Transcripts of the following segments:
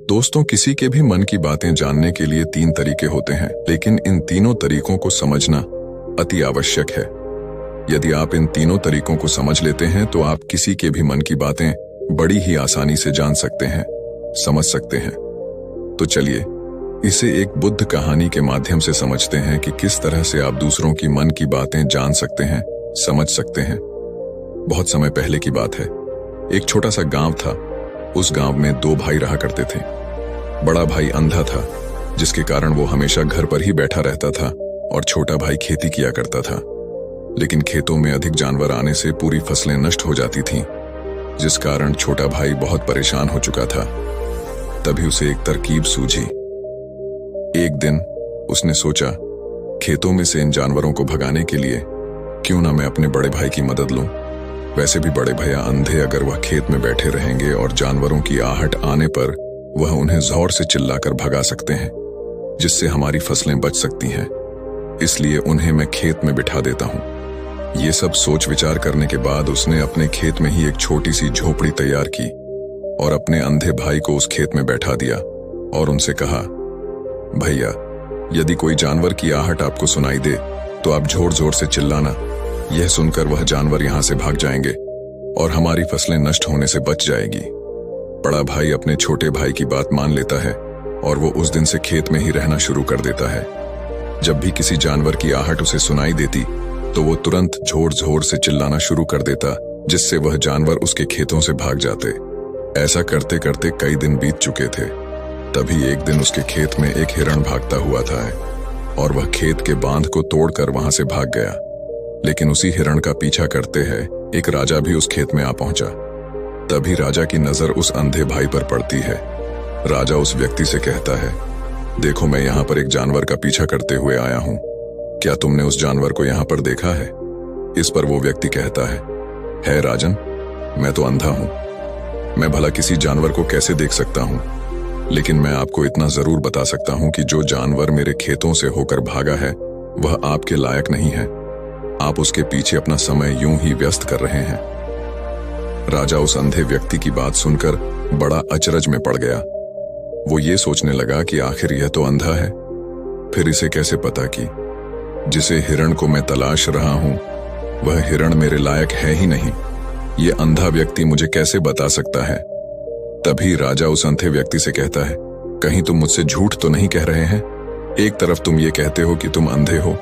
दोस्तों, किसी के भी मन की बातें जानने के लिए 3 तरीके होते हैं, लेकिन इन तीनों तरीकों को समझना अति आवश्यक है। यदि आप इन तीनों तरीकों को समझ लेते हैं तो आप किसी के भी मन की बातें बड़ी ही आसानी से जान सकते हैं, समझ सकते हैं। तो चलिए इसे एक बुद्ध कहानी के माध्यम से समझते हैं कि किस तरह से आप दूसरों की मन की बातें जान सकते हैं, समझ सकते हैं। बहुत समय पहले की बात है। एक छोटा सा गांव था। उस गांव में 2 भाई रहा करते थे। बड़ा भाई अंधा था, जिसके कारण वो हमेशा घर पर ही बैठा रहता था, और छोटा भाई खेती किया करता था। लेकिन खेतों में अधिक जानवर आने से पूरी फसलें नष्ट हो जाती थीं, जिस कारण छोटा भाई बहुत परेशान हो चुका था। तभी उसे एक तरकीब सूझी। एक दिन उसने सोचा, खेतों में से इन जानवरों को भगाने के लिए क्यों ना मैं अपने बड़े भाई की मदद लूं। वैसे भी बड़े भैया अंधे, अगर वह खेत में बैठे रहेंगे और जानवरों की आहट आने पर वह उन्हें जोर से चिल्लाकर भगा सकते हैं, जिससे हमारी फसलें बच सकती हैं। इसलिए उन्हें मैं खेत में बिठा देता हूं। ये सब सोच विचार करने के बाद उसने अपने खेत में ही एक छोटी सी झोपड़ी तैयार की और अपने अंधे भाई को उस खेत में बैठा दिया और उनसे कहा, भैया, यदि कोई जानवर की आहट आपको सुनाई दे तो आप जोर जोर से चिल्लाना। यह सुनकर वह जानवर यहां से भाग जाएंगे और हमारी फसलें नष्ट होने से बच जाएगी। बड़ा भाई अपने छोटे भाई की बात मान लेता है और वो उस दिन से खेत में ही रहना शुरू कर देता है। जब भी किसी जानवर की आहट उसे सुनाई देती तो वो तुरंत जोर जोर से चिल्लाना शुरू कर देता, जिससे वह जानवर उसके खेतों से भाग जाते। ऐसा करते करते कई दिन बीत चुके थे। तभी एक दिन उसके खेत में एक हिरण भागता हुआ था और वह खेत के बांध को तोड़कर वहां से भाग गया। लेकिन उसी हिरण का पीछा करते हैं एक राजा भी उस खेत में आ पहुंचा। तभी राजा की नजर उस अंधे भाई पर पड़ती है। राजा उस व्यक्ति से कहता है, देखो, मैं यहाँ पर एक जानवर का पीछा करते हुए आया हूँ। क्या तुमने उस जानवर को यहाँ पर देखा है? इस पर वो व्यक्ति कहता है राजन, मैं तो अंधा हूँ। मैं भला किसी जानवर को कैसे देख सकता हूँ? लेकिन मैं आपको इतना जरूर बता सकता हूँ कि जो जानवर मेरे खेतों से होकर भागा है वह आपके लायक नहीं है। आप उसके पीछे अपना समय यूं ही व्यस्त कर रहे हैं। राजा उस अंधे व्यक्ति की बात सुनकर बड़ा अचरज में पड़ गया। वो ये सोचने लगा कि आखिर यह तो अंधा है, फिर इसे कैसे पता कि जिसे हिरण को मैं तलाश रहा हूं वह हिरण मेरे लायक है ही नहीं। ये अंधा व्यक्ति मुझे कैसे बता सकता है? तभी राजा उस अंधे व्यक्ति से कहता है, कहीं तुम मुझसे झूठ तो नहीं कह रहे हैं? एक तरफ तुम ये कहते हो कि तुम अंधे हो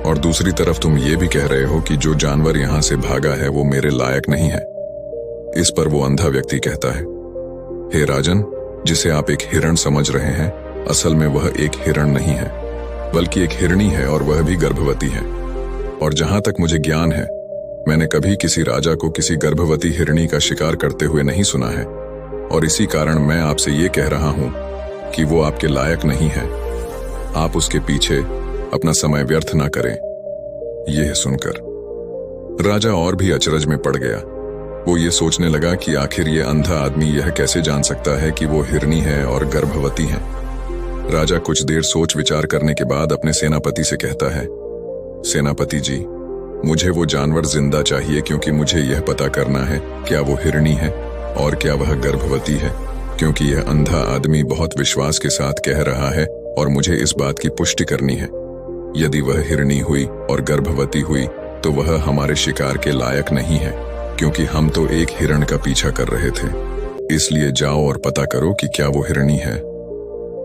और दूसरी तरफ तुम ये भी कह रहे हो कि जो जानवर यहां से भागा है वो मेरे लायक नहीं है। इस पर वो अंधा व्यक्ति कहता है, हे राजन, जिसे आप एक हिरण समझ रहे हैं, असल में वह एक हिरण नहीं है, बल्कि एक हिरणी है, और वह भी गर्भवती है। और जहां तक मुझे ज्ञान है, मैंने कभी किसी राजा को किसी गर्भवती हिरणी का शिकार करते हुए नहीं सुना है, और इसी कारण मैं आपसे ये कह रहा हूं कि वो आपके लायक नहीं है। आप उसके पीछे अपना समय व्यर्थ ना करें। यह सुनकर राजा और भी अचरज में पड़ गया। वो ये सोचने लगा कि आखिर ये अंधा आदमी यह कैसे जान सकता है कि वो हिरणी है और गर्भवती है। राजा कुछ देर सोच विचार करने के बाद अपने सेनापति से कहता है, सेनापति जी, मुझे वो जानवर जिंदा चाहिए, क्योंकि मुझे यह पता करना है क्या वो हिरणी है और क्या वह गर्भवती है, क्योंकि यह अंधा आदमी बहुत विश्वास के साथ कह रहा है और मुझे इस बात की पुष्टि करनी है। यदि वह हिरणी हुई और गर्भवती हुई तो वह हमारे शिकार के लायक नहीं है, क्योंकि हम तो एक हिरण का पीछा कर रहे थे। इसलिए जाओ और पता करो कि क्या वो हिरणी है।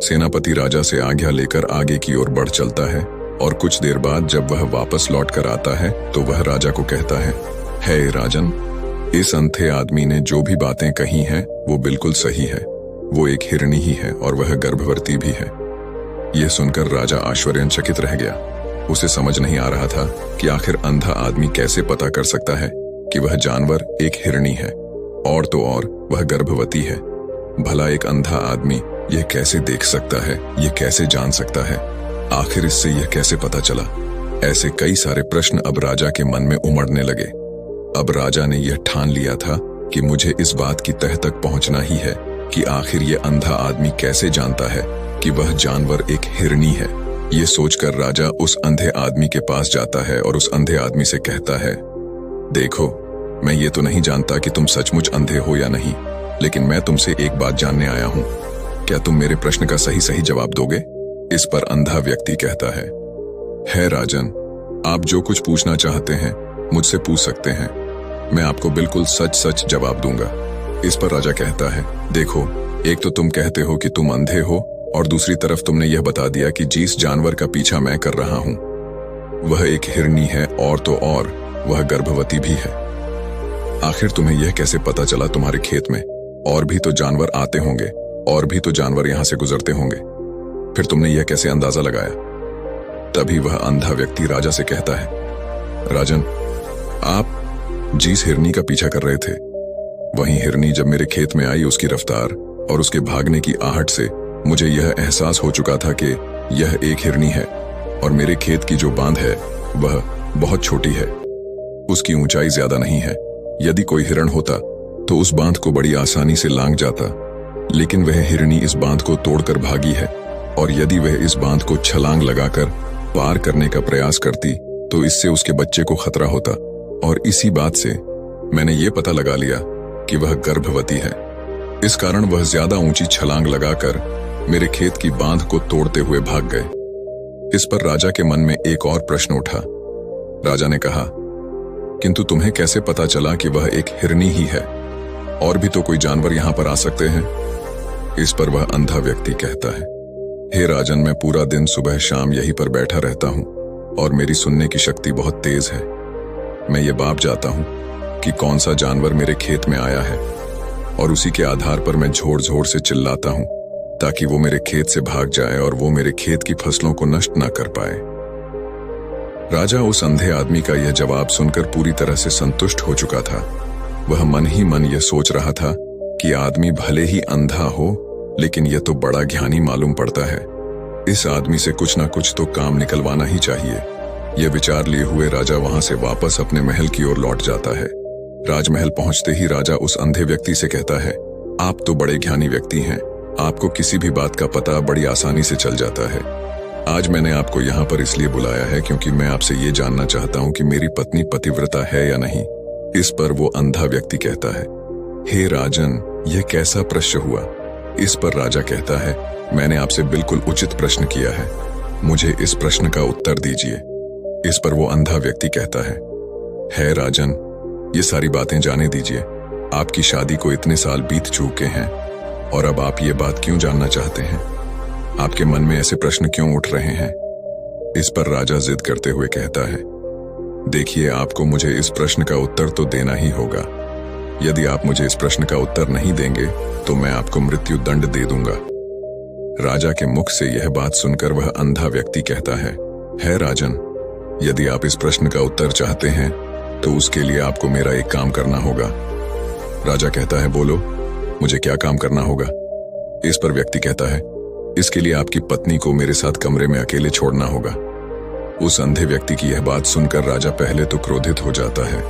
सेनापति राजा से आज्ञा लेकर आगे की ओर बढ़ चलता है, और कुछ देर बाद जब वह वापस लौट कर आता है तो वह राजा को कहता है, हे राजन, इस अंधे आदमी ने जो भी बातें कही हैं वो बिल्कुल सही है। वो एक हिरणी ही है और वह गर्भवती भी है। यह सुनकर राजा आश्चर्यचकित रह गया। उसे समझ नहीं आ रहा था कि आखिर अंधा आदमी कैसे पता कर सकता है कि वह जानवर एक हिरणी है, और तो और वह गर्भवती है। भला एक अंधा आदमी यह कैसे देख सकता है, यह कैसे जान सकता है? आखिर इससे यह कैसे पता चला? ऐसे कई सारे प्रश्न अब राजा के मन में उमड़ने लगे। अब राजा ने यह ठान लिया था कि मुझे इस बात की तह तक पहुंचना ही है कि आखिर यह अंधा आदमी कैसे जानता है कि वह जानवर एक हिरणी है। ये सोचकर राजा उस अंधे आदमी के पास जाता है और उस अंधे आदमी से कहता है, देखो, मैं ये तो नहीं जानता कि तुम सचमुच अंधे हो या नहीं, लेकिन मैं तुमसे एक बात जानने आया हूं। क्या तुम मेरे प्रश्न का सही सही जवाब दोगे? इस पर अंधा व्यक्ति कहता है राजन, आप जो कुछ पूछना चाहते हैं मुझसे पूछ सकते हैं, मैं आपको बिल्कुल सच सच जवाब दूंगा। इस पर राजा कहता है, देखो, एक तो तुम कहते हो कि तुम अंधे हो और दूसरी तरफ तुमने यह बता दिया कि जिस जानवर का पीछा मैं कर रहा हूं वह एक हिरनी है, और तो और वह गर्भवती भी है। आखिर तुम्हें यह कैसे पता चला? तुम्हारे खेत में और भी तो जानवर आते होंगे, और भी तो जानवर यहां से गुजरते होंगे, फिर तुमने यह कैसे अंदाजा लगाया? तभी वह अंधा व्यक्ति राजा से कहता है, राजन, आप जिस हिरनी का पीछा कर रहे थे वही हिरनी जब मेरे खेत में आई, उसकी रफ्तार और उसके भागने की आहट से मुझे यह एहसास हो चुका था कि यह एक हिरनी है, और मेरे खेत की जो बांध है वह बहुत छोटी है, उसकी ऊंचाई ज्यादा नहीं है। यदि कोई हिरण होता तो उस बांध को बड़ी आसानी से लांघ जाता, लेकिन वह हिरनी इस बांध को तोड़कर भागी है, और यदि वह इस बांध को छलांग लगाकर पार करने का प्रयास करती तो इससे उसके बच्चे को खतरा होता, और इसी बात से मैंने ये पता लगा लिया कि वह गर्भवती है। इस कारण वह ज्यादा ऊंची छलांग लगाकर मेरे खेत की बांध को तोड़ते हुए भाग गए। इस पर राजा के मन में एक और प्रश्न उठा। राजा ने कहा, किंतु तुम्हें कैसे पता चला कि वह एक हिरनी ही है? और भी तो कोई जानवर यहां पर आ सकते हैं। इस पर वह अंधा व्यक्ति कहता है, हे राजन, मैं पूरा दिन सुबह शाम यहीं पर बैठा रहता हूं और मेरी सुनने की शक्ति बहुत तेज है। मैं ये भाप जाता हूं कि कौन सा जानवर मेरे खेत में आया है, और उसी के आधार पर मैं जोर जोर से चिल्लाता हूं ताकि वो मेरे खेत से भाग जाए और वो मेरे खेत की फसलों को नष्ट ना कर पाए। राजा उस अंधे आदमी का यह जवाब सुनकर पूरी तरह से संतुष्ट हो चुका था। वह मन ही मन यह सोच रहा था कि आदमी भले ही अंधा हो, लेकिन यह तो बड़ा ज्ञानी मालूम पड़ता है। इस आदमी से कुछ ना कुछ तो काम निकलवाना ही चाहिए। यह विचार लिए हुए राजा वहां से वापस अपने महल की ओर लौट जाता है। राजमहल पहुंचते ही राजा उस अंधे व्यक्ति से कहता है, आप तो बड़े ज्ञानी व्यक्ति हैं, आपको किसी भी बात का पता बड़ी आसानी से चल जाता है। आज मैंने आपको यहाँ पर इसलिए बुलाया है क्योंकि मैं आपसे ये जानना चाहता हूँ कि मेरी पत्नी पतिव्रता है या नहीं। इस पर वो अंधा व्यक्ति कहता है, हे राजन, यह कैसा प्रश्न हुआ? इस पर राजा कहता है, मैंने आपसे बिल्कुल उचित प्रश्न किया है, मुझे इस प्रश्न का उत्तर दीजिए। इस पर वो अंधा व्यक्ति कहता है राजन, ये सारी बातें जाने दीजिए। आपकी शादी को इतने साल बीत चुके हैं और अब आप ये बात क्यों जानना चाहते हैं? आपके मन में ऐसे प्रश्न क्यों उठ रहे हैं? इस पर राजा जिद करते हुए कहता है, देखिए, आपको मुझे इस प्रश्न का उत्तर तो देना ही होगा। यदि आप मुझे इस प्रश्न का उत्तर नहीं देंगे तो मैं आपको मृत्यु दंड दे दूंगा। राजा के मुख से यह बात सुनकर वह अंधा व्यक्ति कहता है राजन, यदि आप इस प्रश्न का उत्तर चाहते हैं तो उसके लिए आपको मेरा एक काम करना होगा। राजा कहता है, बोलो, मुझे क्या काम करना होगा? इस पर व्यक्ति कहता है, इसके लिए आपकी पत्नी को मेरे साथ कमरे में अकेले छोड़ना होगा। उस अंधे व्यक्ति की यह बात सुनकर राजा पहले तो क्रोधित हो जाता है,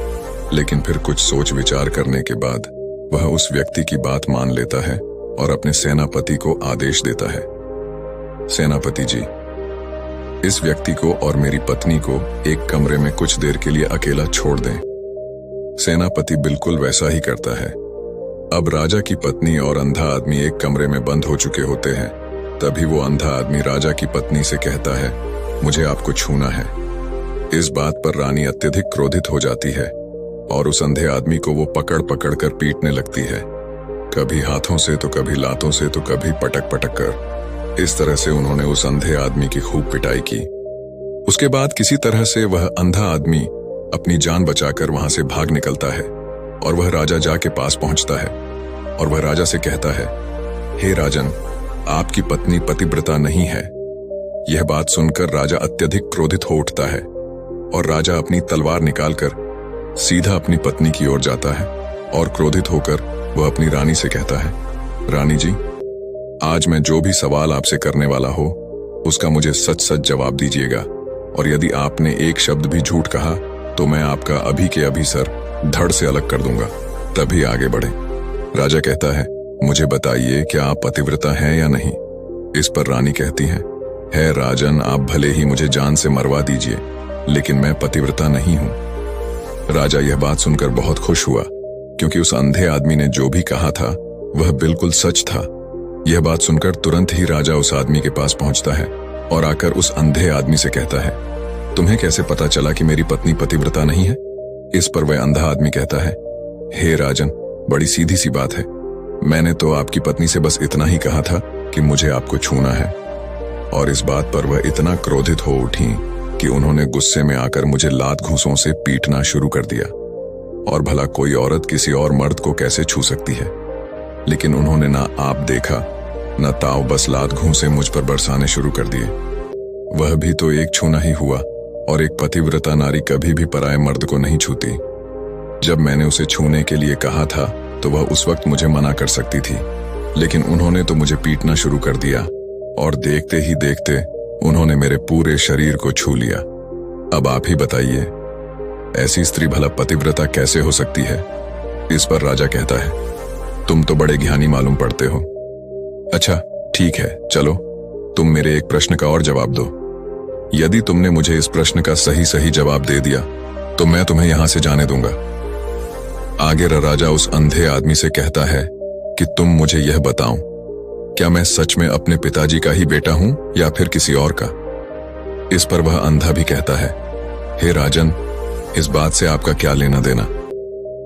लेकिन फिर कुछ सोच विचार करने के बाद वह उस व्यक्ति की बात मान लेता है और अपने सेनापति को आदेश देता है, सेनापति जी, इस व्यक्ति को और मेरी पत्नी को एक कमरे में कुछ देर के लिए अकेला छोड़ दें। सेनापति बिल्कुल वैसा ही करता है। अब राजा की पत्नी और अंधा आदमी एक कमरे में बंद हो चुके होते हैं। तभी वो अंधा आदमी राजा की पत्नी से कहता है, मुझे आपको छूना है। इस बात पर रानी अत्यधिक क्रोधित हो जाती है और उस अंधे आदमी को वो पकड़ पकड़ कर पीटने लगती है, कभी हाथों से तो कभी लातों से तो कभी पटक पटक कर। इस तरह से उन्होंने उस अंधे आदमी की खूब पिटाई की। उसके बाद किसी तरह से वह अंधा आदमी अपनी जान बचाकर वहां से भाग निकलता है और वह राजा जा के पास पहुंचता है और वह राजा से कहता है, हे राजन, आपकी पत्नी पतिव्रता नहीं है। यह बात सुनकर राजा अत्यधिक क्रोधित हो उठता है और राजा अपनी तलवार निकालकर सीधा अपनी पत्नी की ओर जाता है और क्रोधित होकर वह अपनी रानी से कहता है, रानी जी, आज मैं जो भी सवाल आपसे करने वाला हो उसका मुझे सच सच जवाब दीजिएगा, और यदि आपने एक शब्द भी झूठ कहा तो मैं आपका अभी के अभी सर धड़ से अलग कर दूंगा, तभी आगे बढ़े। राजा कहता है, मुझे बताइए, क्या आप पतिव्रता हैं या नहीं? इस पर रानी कहती है राजन, आप भले ही मुझे जान से मरवा दीजिए, लेकिन मैं पतिव्रता नहीं हूं। राजा यह बात सुनकर बहुत खुश हुआ, क्योंकि उस अंधे आदमी ने जो भी कहा था वह बिल्कुल सच था यह बात सुनकर तुरंत ही राजा उस आदमी के पास पहुंचता है और आकर उस अंधे आदमी से कहता है, तुम्हें कैसे पता चला कि मेरी पत्नी पतिव्रता नहीं है? इस पर वह अंधा आदमी कहता है, हे राजन, बड़ी सीधी सी बात है। मैंने तो आपकी पत्नी से बस इतना ही कहा था कि मुझे आपको छूना है। और इस बात पर वह इतना क्रोधित हो उठी कि उन्होंने गुस्से में आकर मुझे लात घूंसों से पीटना शुरू कर दिया। और भला कोई औरत किसी और मर्द को कैसे छू सकती है? लेकिन उन्होंने ना आप देखा न ताव, बस लात घूंसे मुझ पर बरसाने शुरू कर दिए। वह भी तो एक छूना ही हुआ, और एक पतिव्रता नारी कभी भी पराये मर्द को नहीं छूती। जब मैंने उसे छूने के लिए कहा था तो वह उस वक्त मुझे मना कर सकती थी, लेकिन उन्होंने तो मुझे पीटना शुरू कर दिया और देखते ही देखते उन्होंने मेरे पूरे शरीर को छू लिया। अब आप ही बताइए, ऐसी स्त्री भला पतिव्रता कैसे हो सकती है? इस पर राजा कहता है, तुम तो बड़े ज्ञानी मालूम पड़ते हो। अच्छा ठीक है, चलो तुम मेरे एक प्रश्न का और जवाब दो। यदि तुमने मुझे इस प्रश्न का सही सही जवाब दे दिया तो मैं तुम्हें यहां से जाने दूंगा। आगे राजा उस अंधे आदमी से कहता है कि तुम मुझे यह बताओ, क्या मैं सच में अपने पिताजी का ही बेटा हूं या फिर किसी और का? इस पर वह अंधा भी कहता है, हे राजन, इस बात से आपका क्या लेना देना?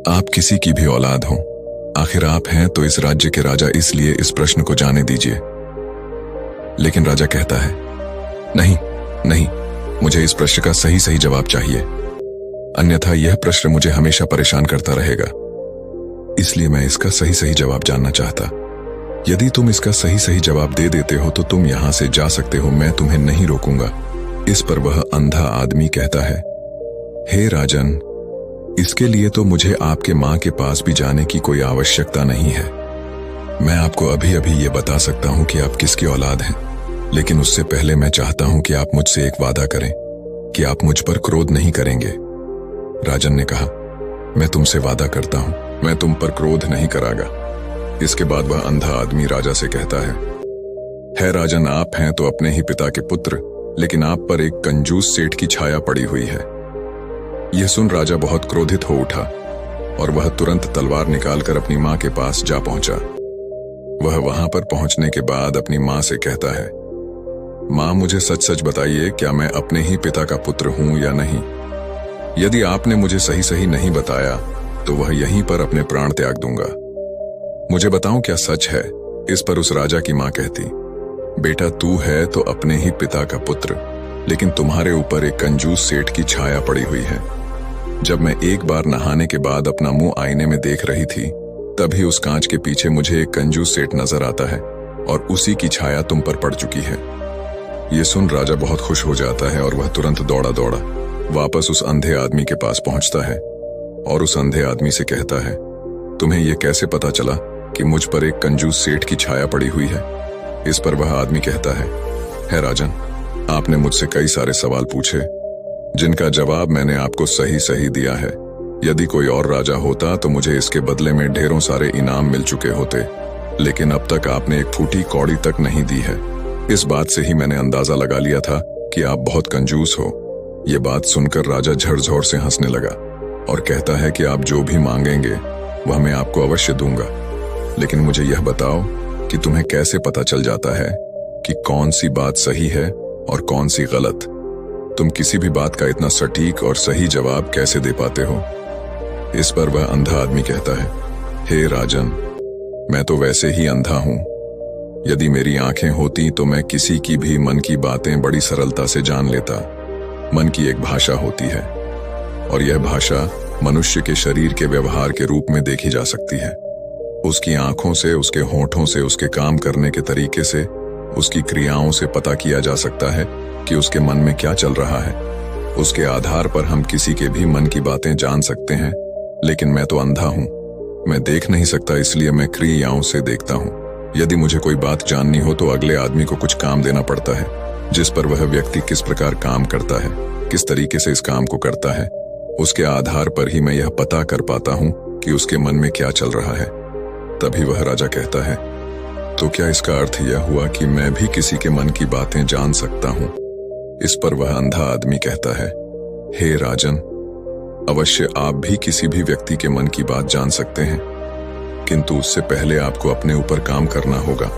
आप किसी की भी औलाद हो, आखिर आप हैं तो इस राज्य के राजा, इसलिए इस प्रश्न को जाने दीजिए। लेकिन राजा कहता है, नहीं नहीं, मुझे इस प्रश्न का सही सही जवाब चाहिए, अन्यथा यह प्रश्न मुझे हमेशा परेशान करता रहेगा। इसलिए मैं इसका सही सही जवाब जानना चाहता। यदि तुम इसका सही सही जवाब दे देते हो तो तुम यहां से जा सकते हो, मैं तुम्हें नहीं रोकूंगा। इस पर वह अंधा आदमी कहता है, हे राजन, इसके लिए तो मुझे आपके मां के पास भी जाने की कोई आवश्यकता नहीं है। मैं आपको अभी अभी ये बता सकता हूं कि आप किसकी औलाद हैं, लेकिन उससे पहले मैं चाहता हूं कि आप मुझसे एक वादा करें कि आप मुझ पर क्रोध नहीं करेंगे। राजन ने कहा, मैं तुमसे वादा करता हूं, मैं तुम पर क्रोध नहीं करागा। इसके बाद वह अंधा आदमी राजा से कहता है राजन, आप हैं तो अपने ही पिता के पुत्र, लेकिन आप पर एक कंजूस सेठ की छाया पड़ी हुई है। यह सुन राजा बहुत क्रोधित हो उठा और वह तुरंत तलवार निकालकर अपनी मां के पास जा पहुंचा। वह वहां पर पहुंचने के बाद अपनी मां से कहता है, मां, मुझे सच सच बताइए, क्या मैं अपने ही पिता का पुत्र हूं या नहीं? यदि आपने मुझे सही सही नहीं बताया तो वह यहीं पर अपने प्राण त्याग दूंगा। मुझे बताऊं क्या सच है? इस पर उस राजा की मां कहती, बेटा, तू है तो अपने ही पिता का पुत्र, लेकिन तुम्हारे ऊपर एक कंजूस सेठ की छाया पड़ी हुई है। जब मैं एक बार नहाने के बाद अपना मुंह आईने में देख रही थी, तभी उस कांच के पीछे मुझे एक कंजूस सेठ नजर आता है और उसी की छाया तुम पर पड़ चुकी है। ये सुन राजा बहुत खुश हो जाता है और वह तुरंत दौड़ा दौड़ा वापस उस अंधे आदमी के पास पहुंचता है और उस अंधे आदमी से कहता है, तुम्हें यह कैसे पता चला कि मुझ पर एक कंजूस सेठ की छाया पड़ी हुई है? इस पर वह आदमी कहता है राजन, आपने मुझसे कई सारे सवाल पूछे जिनका जवाब मैंने आपको सही सही दिया है। यदि कोई और राजा होता तो मुझे इसके बदले में ढेरों सारे इनाम मिल चुके होते, लेकिन अब तक आपने एक फूटी कौड़ी तक नहीं दी है। इस बात से ही मैंने अंदाजा लगा लिया था कि आप बहुत कंजूस हो। ये बात सुनकर राजा झकझोर से हंसने लगा और कहता है कि आप जो भी मांगेंगे वह मैं आपको अवश्य दूंगा, लेकिन मुझे यह बताओ कि तुम्हें कैसे पता चल जाता है कि कौन सी बात सही है और कौन सी गलत? तुम किसी भी बात का इतना सटीक और सही जवाब कैसे दे पाते हो? इस पर वह अंधा आदमी कहता है, हे राजन, मैं तो वैसे ही अंधा हूं। यदि मेरी आंखें होती तो मैं किसी की भी मन की बातें बड़ी सरलता से जान लेता। मन की एक भाषा होती है और यह भाषा मनुष्य के शरीर के व्यवहार के रूप में देखी जा सकती है। उसकी आंखों से, उसके होठों से, उसके काम करने के तरीके से, उसकी क्रियाओं से पता किया जा सकता है कि उसके मन में क्या चल रहा है। उसके आधार पर हम किसी के भी मन की बातें जान सकते हैं, लेकिन मैं तो अंधा हूं, मैं देख नहीं सकता, इसलिए मैं क्रियाओं से देखता हूं। यदि मुझे कोई बात जाननी हो तो अगले आदमी को कुछ काम देना पड़ता है, जिस पर वह व्यक्ति किस प्रकार काम करता है, किस तरीके से इस काम को करता है, उसके आधार पर ही मैं यह पता कर पाता हूं कि उसके मन में क्या चल रहा है। तभी वह राजा कहता है, तो क्या इसका अर्थ यह हुआ कि मैं भी किसी के मन की बातें जान सकता हूं? इस पर वह अंधा आदमी कहता है, हे राजन, अवश्य आप भी किसी भी व्यक्ति के मन की बात जान सकते हैं, किंतु उससे पहले आपको अपने ऊपर काम करना होगा।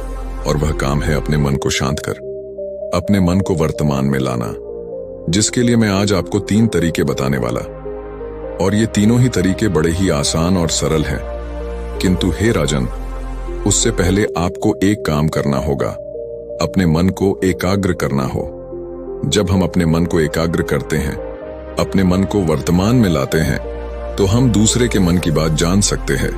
और वह काम है अपने मन को शांत कर, अपने मन को वर्तमान में लाना, जिसके लिए मैं आज आपको 3 तरीके बताने वाला। और ये तीनों ही तरीके बड़े ही आसान और सरल हैं। किंतु हे राजन, उससे पहले आपको एक काम करना होगा, अपने मन को एकाग्र करना हो। जब हम अपने मन को एकाग्र करते हैं, अपने मन को वर्तमान में लाते हैं, तो हम दूसरे के मन की बात जान सकते हैं,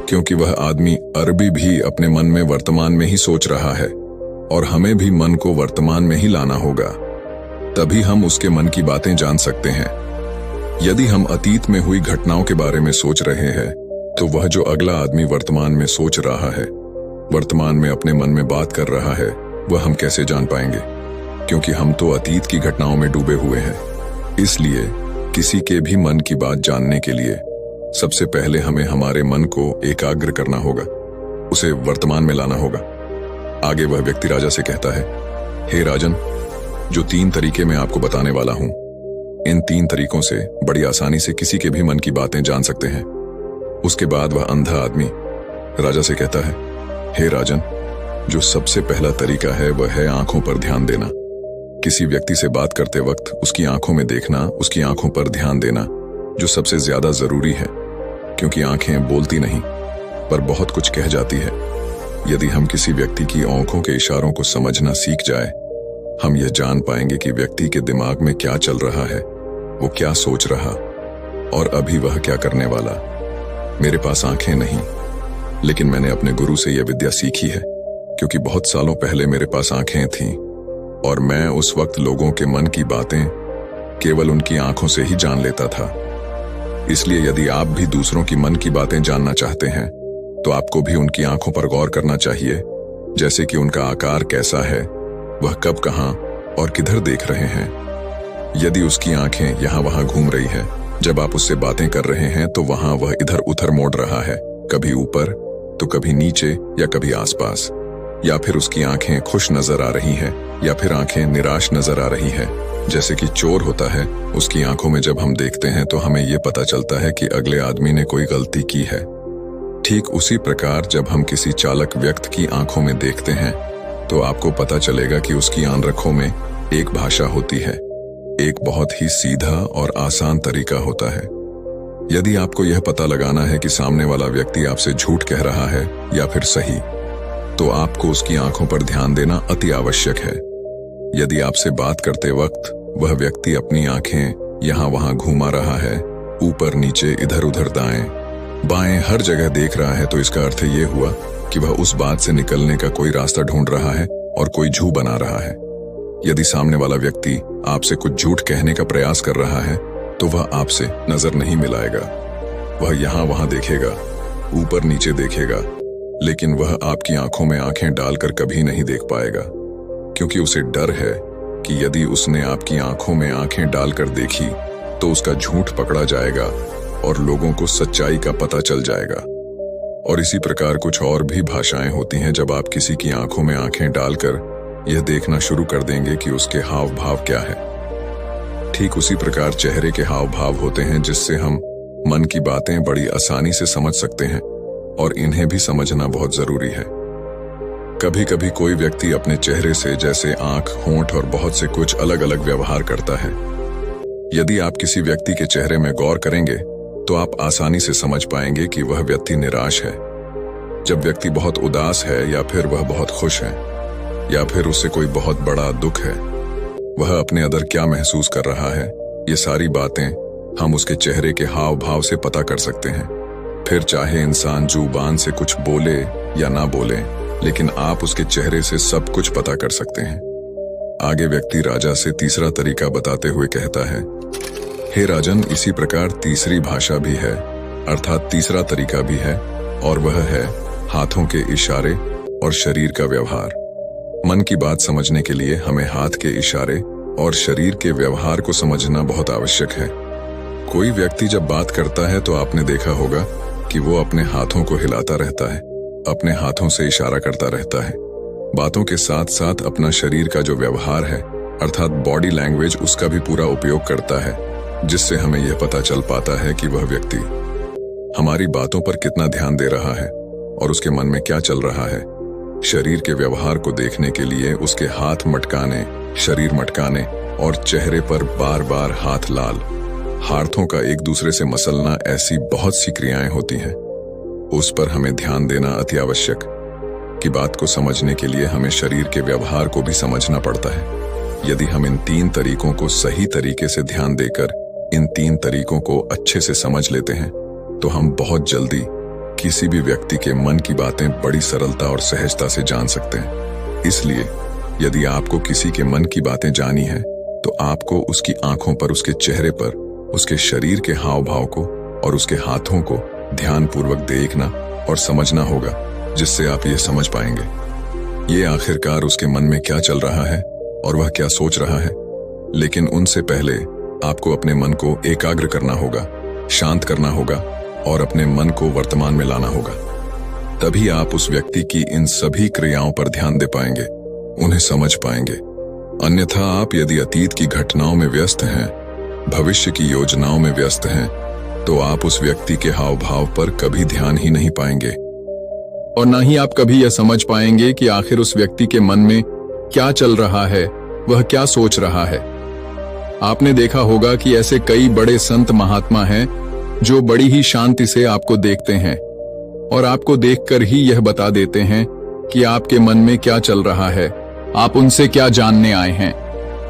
क्योंकि वह आदमी अरबी भी अपने मन में वर्तमान में ही सोच रहा है और हमें भी मन को वर्तमान में ही लाना होगा, तभी हम उसके मन की बातें जान सकते हैं। यदि हम अतीत में हुई घटनाओं के बारे में सोच रहे हैं, तो वह जो अगला आदमी वर्तमान में सोच रहा है, वर्तमान में अपने मन में बात कर रहा है, वह हम कैसे जान पाएंगे, क्योंकि हम तो अतीत की घटनाओं में डूबे हुए हैं। इसलिए किसी के भी मन की बात जानने के लिए सबसे पहले हमें हमारे मन को एकाग्र करना होगा, उसे वर्तमान में लाना होगा। आगे वह व्यक्ति राजा से कहता है, हे राजन, जो 3 तरीके मैं आपको बताने वाला हूं, इन 3 तरीकों से बड़ी आसानी से किसी के भी मन की बातें जान सकते हैं। उसके बाद वह अंधा आदमी राजा से कहता है, हे राजन, जो सबसे पहला तरीका है वह है आंखों पर ध्यान देना। किसी व्यक्ति से बात करते वक्त उसकी आंखों में देखना, उसकी आंखों पर ध्यान देना जो सबसे ज्यादा जरूरी है, क्योंकि आंखें बोलती नहीं पर बहुत कुछ कह जाती है। यदि हम किसी व्यक्ति की आंखों के इशारों को समझना सीख जाए, हम यह जान पाएंगे कि व्यक्ति के दिमाग में क्या चल रहा है, वो क्या सोच रहा और अभी वह क्या करने वाला। मेरे पास आंखें नहीं, लेकिन मैंने अपने गुरु से यह विद्या सीखी है, क्योंकि बहुत सालों पहले मेरे पास आंखें थीं और मैं उस वक्त लोगों के मन की बातें केवल उनकी आंखों से ही जान लेता था। इसलिए यदि आप भी दूसरों की मन की बातें जानना चाहते हैं, तो आपको भी उनकी आंखों पर गौर करना चाहिए, जैसे कि उनका आकार कैसा है, वह कब, कहां और किधर देख रहे हैं। यदि उसकी आंखें यहां वहां घूम रही है, जब आप उससे बातें कर रहे हैं, तो वहां वह इधर उधर मोड़ रहा है, कभी ऊपर तो कभी नीचे या कभी आसपास, या फिर उसकी आंखें खुश नजर आ रही हैं या फिर आंखें निराश नजर आ रही हैं। जैसे कि चोर होता है, उसकी आंखों में जब हम देखते हैं तो हमें यह पता चलता है कि अगले आदमी ने कोई गलती की है। ठीक उसी प्रकार जब हम किसी चालाक व्यक्ति की आंखों में देखते हैं, तो आपको पता चलेगा कि उसकी आंखों में एक भाषा होती है, एक बहुत ही सीधा और आसान तरीका होता है। यदि आपको यह पता लगाना है कि सामने वाला व्यक्ति आपसे झूठ कह रहा है या फिर सही, तो आपको उसकी आंखों पर ध्यान देना अति आवश्यक है। यदि आपसे बात करते वक्त वह व्यक्ति अपनी आंखें यहां वहां घुमा रहा है, ऊपर नीचे इधर उधर दाएं बाएं हर जगह देख रहा है, तो इसका अर्थ ये हुआ कि वह उस बात से निकलने का कोई रास्ता ढूंढ रहा है और कोई झूठ बना रहा है। यदि सामने वाला व्यक्ति आपसे कुछ झूठ कहने का प्रयास कर रहा है, तो वह आपसे नजर नहीं मिलाएगा। वह यहां वहां देखेगा, ऊपर नीचे देखेगा, लेकिन वह आपकी आंखों में आंखें डालकर कभी नहीं देख पाएगा, क्योंकि उसे डर है कि यदि उसने आपकी आंखों में आंखें डालकर देखी तो उसका झूठ पकड़ा जाएगा और लोगों को सच्चाई का पता चल जाएगा। और इसी प्रकार कुछ और भी भाषाएं होती हैं। जब आप किसी की आंखों में आंखें डालकर यह देखना शुरू कर देंगे कि उसके हाव भाव क्या है, ठीक उसी प्रकार चेहरे के हाव भाव होते हैं, जिससे हम मन की बातें बड़ी आसानी से समझ सकते हैं, और इन्हें भी समझना बहुत जरूरी है। कभी कभी कोई व्यक्ति अपने चेहरे से, जैसे आंख, होंठ और बहुत से कुछ अलग अलग व्यवहार करता है। यदि आप किसी व्यक्ति के चेहरे में गौर करेंगे, तो आप आसानी से समझ पाएंगे कि वह व्यक्ति निराश है, जब व्यक्ति बहुत उदास है, या फिर वह बहुत खुश है, या फिर उससे कोई बहुत बड़ा दुख है। वह अपने अंदर क्या महसूस कर रहा है, ये सारी बातें हम उसके चेहरे के हाव भाव से पता कर सकते हैं। फिर चाहे इंसान जुबान से कुछ बोले या ना बोले, लेकिन आप उसके चेहरे से सब कुछ पता कर सकते हैं। आगे व्यक्ति राजा से तीसरा तरीका बताते हुए कहता है, हे राजन, इसी प्रकार तीसरी भाषा भी है, अर्थात तीसरा तरीका भी है, और वह है हाथों के इशारे और शरीर का व्यवहार। मन की बात समझने के लिए हमें हाथ के इशारे और शरीर के व्यवहार को समझना बहुत आवश्यक है। कोई व्यक्ति जब बात करता है, तो आपने देखा होगा कि वो अपने हाथों को हिलाता रहता है, अपने हाथों से इशारा करता रहता है। बातों के साथ साथ अपना शरीर का जो व्यवहार है, अर्थात बॉडी लैंग्वेज, उसका भी पूरा उपयोग करता है, जिससे हमें यह पता चल पाता है कि वह व्यक्ति हमारी बातों पर कितना ध्यान दे रहा है और उसके मन में क्या चल रहा है। शरीर के व्यवहार को देखने के लिए उसके हाथ मटकाने, शरीर मटकाने और चेहरे पर बार बार हाथ लाल, हाथों का एक दूसरे से मसलना, ऐसी बहुत सी क्रियाएं होती हैं। उस पर हमें ध्यान देना अति आवश्यक की बात को समझने के लिए हमें शरीर के व्यवहार को भी समझना पड़ता है। यदि हम इन 3 तरीकों को सही तरीके से ध्यान देकर इन 3 तरीकों को अच्छे से समझ लेते हैं तो हम बहुत जल्दी किसी भी व्यक्ति के मन की बातें बड़ी सरलता और सहजता से जान सकते हैं। इसलिए यदि आपको किसी के मन की बातें जानी है तो आपको उसकी आंखों पर, उसके चेहरे पर, उसके शरीर के हाव भाव को और उसके हाथों को ध्यानपूर्वक देखना और समझना होगा, जिससे आप ये समझ पाएंगे ये आखिरकार उसके मन में क्या चल रहा है और वह क्या सोच रहा है। लेकिन उनसे पहले आपको अपने मन को एकाग्र करना होगा, शांत करना होगा और अपने मन को वर्तमान में लाना होगा। तभी आप उस व्यक्ति की इन सभी क्रियाओं पर ध्यान दे पाएंगे, उन्हें समझ पाएंगे। अन्यथा आप यदि अतीत की घटनाओं में व्यस्त हैं, भविष्य की योजनाओं में व्यस्त हैं, तो आप उस व्यक्ति के हाव भाव पर कभी ध्यान ही नहीं पाएंगे और न ही आप कभी यह समझ पाएंगे कि आखिर उस व्यक्ति के मन में क्या चल रहा है, वह क्या सोच रहा है। आपने देखा होगा कि ऐसे कई बड़े संत महात्मा हैं जो बड़ी ही शांति से आपको देखते हैं और आपको देखकर ही यह बता देते हैं कि आपके मन में क्या चल रहा है, आप उनसे क्या जानने आए हैं।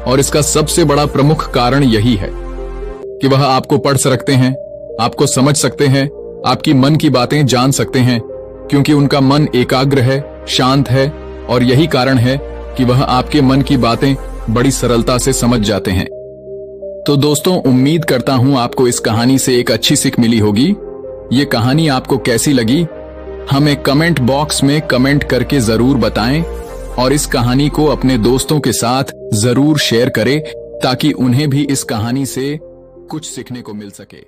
और इसका सबसे बड़ा प्रमुख कारण यही है कि वह आपको पढ़ सकते हैं, आपको समझ सकते हैं, आपकी मन की बातें जान सकते हैं, क्योंकि उनका मन एकाग्र है, शांत है और यही कारण है कि वह आपके मन की बातें बड़ी सरलता से समझ जाते हैं। तो दोस्तों, उम्मीद करता हूं आपको इस कहानी से एक अच्छी सीख मिली होगी। ये कहानी आपको कैसी लगी हमें कमेंट बॉक्स में कमेंट करके जरूर बताएं और इस कहानी को अपने दोस्तों के साथ जरूर शेयर करें ताकि उन्हें भी इस कहानी से कुछ सीखने को मिल सके।